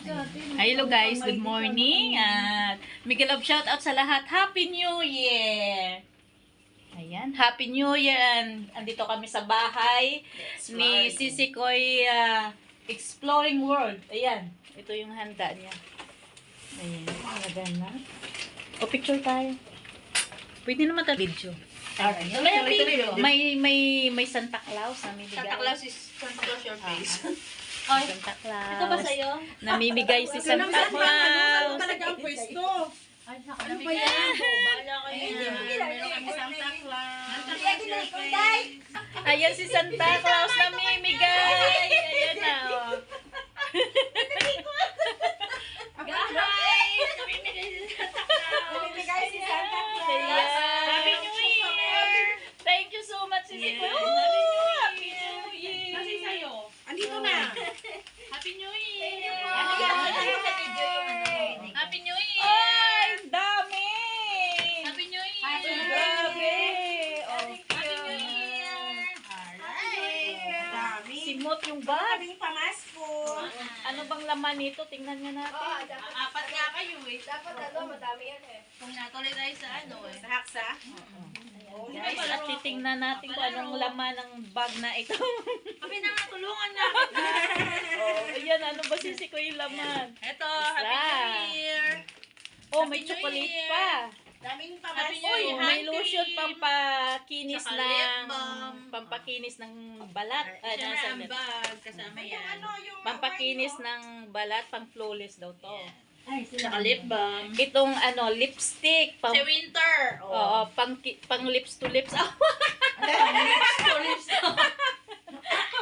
Hello guys, good morning. At Miguel of shoutout sa lahat. Happy New Year! Ayan, Happy New Year. And andito kami sa bahay ni Sisi Koy Exploring World. Ayan, ito yung handa niya. Ayan, maganda. O picture tayo. Pwede naman tayo video. Alright. Tuloy. May Santa Claus na bibigay. Santa Claus is Santa Claus your face. Santa Claus. Ito ba sa'yo? Namimigay si Santa Claus. Ano talaga ang pwesto? Ano ba yan? Bahala kayo. Meron kami Santa Claus. Ayan si Santa Claus namimigay. Ayan na. Oh. Guys! Namimigay si Santa Claus. Namimigay si Santa Claus. Ayan. Happy New Year! Thank you so much, Sisi Koy. Happy New Year! Kasi sa'yo. Andito na. Happy New Year! Happy New Year! Ay, dami. Happy New Year! Grabe. Oh. Happy New Year! Dami. Simot yung bag. Daming pamasko. Ano bang laman nito? Tingnan nga natin. Apat nga kayo eh. Dapat madami yan eh. Kung natuloy tayo sa ano eh. Sa haksa? Guys, at titingnan natin kung anong laman ng bag na ito. Kami na nga, tulungan na. Oh, ayan, ano ba Sisi Koy yung laman? Ito, Happy New Year! Oh, may Happy New chocolate Year. pa. Daming Happy pamasko. New Uy, Year. may Happy. lotion pampakinis Saka lip ng balm. pampakinis ng balat. Siya Ano, na sa ang bag, kasama yan. Ano yung pampakinis ng balat, pang flawless daw to. Saka lip balm. Itong ano, lipstick, pang Si Winter. Oo, pang lips to lips. Lips to.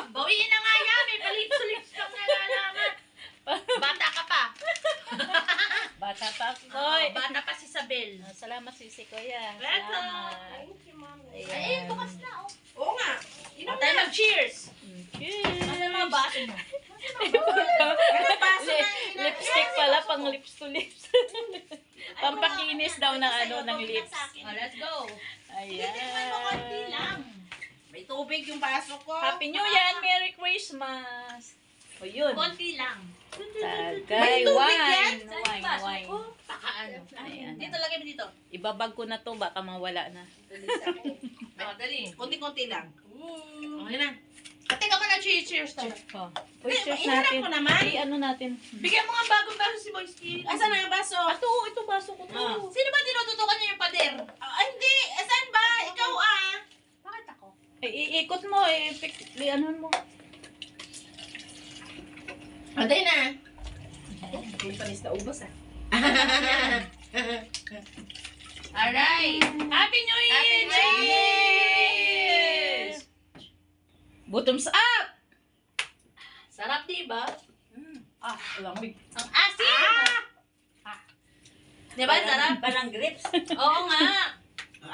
Bawiin na nga yan. May palips-lips kang nalalaman. Bata ka pa. Bata pa. Hoy. Bata pa si Isabel. Salamat Sisi Koy. Welcome. Salamat. Ay, bukas na oh. Oo nga. O tayo mag-cheers. Cheers. Ano yung mga baso mo? Lipstick pala, pang lips to lips. Pampakinis daw ng ano, ng lips. Oh, let's go. Ayan. May tubig yung baso ko. Happy New Year and Merry Christmas. O yun. Konti lang. Tagay, May tubig yan? wine. Pakaano. Ayan. Dito lagay mo dito. Ibabag ko na to, baka mawala na. Oh, dali. Konti-konti lang. Okay na. Teka mo na cheers tayo. Oh. Uy, cheers Iharap natin. mo naman. Ano natin? Bigyan mo nga bagong baso si Boyski. Asan na yung baso? Ito baso ko to. Sino ba tinututukan niya yung pader? Hindi. Asan ba? Ikaw ah. Bakit ako? Iikot mo, ano mo. Patay na. Hindi panis na ubos ah. Alright. Happy New Year! Happy New Year! Cheers! Bottoms up! Sarap diba? Lamig. Ang asin! Diba sarap? Parang grapes. Oo nga.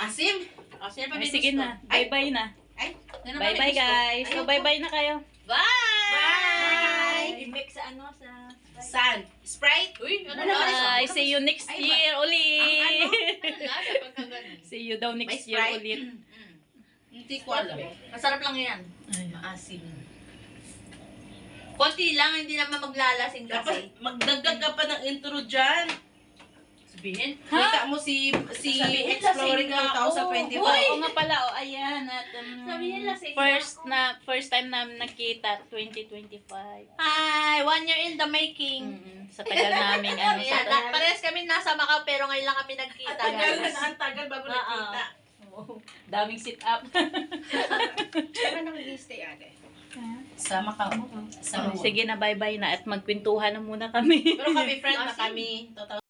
Asim. Asin pa Ay, may sige gusto. na. Bye-bye na. Ay. Yan ang may Bye-bye gusto. guys. So, bye-bye na kayo. Bye! I-mix sa ano sa... San? Sprite? Uy, ano Bye! See you next Ay, year ulit! Ano lasa pagka ganun? See you daw May next year Sprite? ulit. Hindi ko alam. Masarap lang yan. Maasim. Konti lang, hindi naman maglalasing Dapat kasi. magdagdag ka pa ng intro dyan. Sabihin? Kita mo si Sabihin, Exploring lasing nga ako. 2025. Oo nga pala. Oh, ayan. At, Sabihin, lasing first time namin nakita, 2025. Hi! 1 year in the making. Sa tagal namin. Ano, sa Ayan, parehas kami nasa Macau pero ngayon lang kami nagkita. guys. Ang tagal bago nakita. daming sit-up. Saan nang stay ate? Sa Macau. Sa Sige na, bye-bye na. At magkwentuhan na muna kami. Pero kami friend na kami.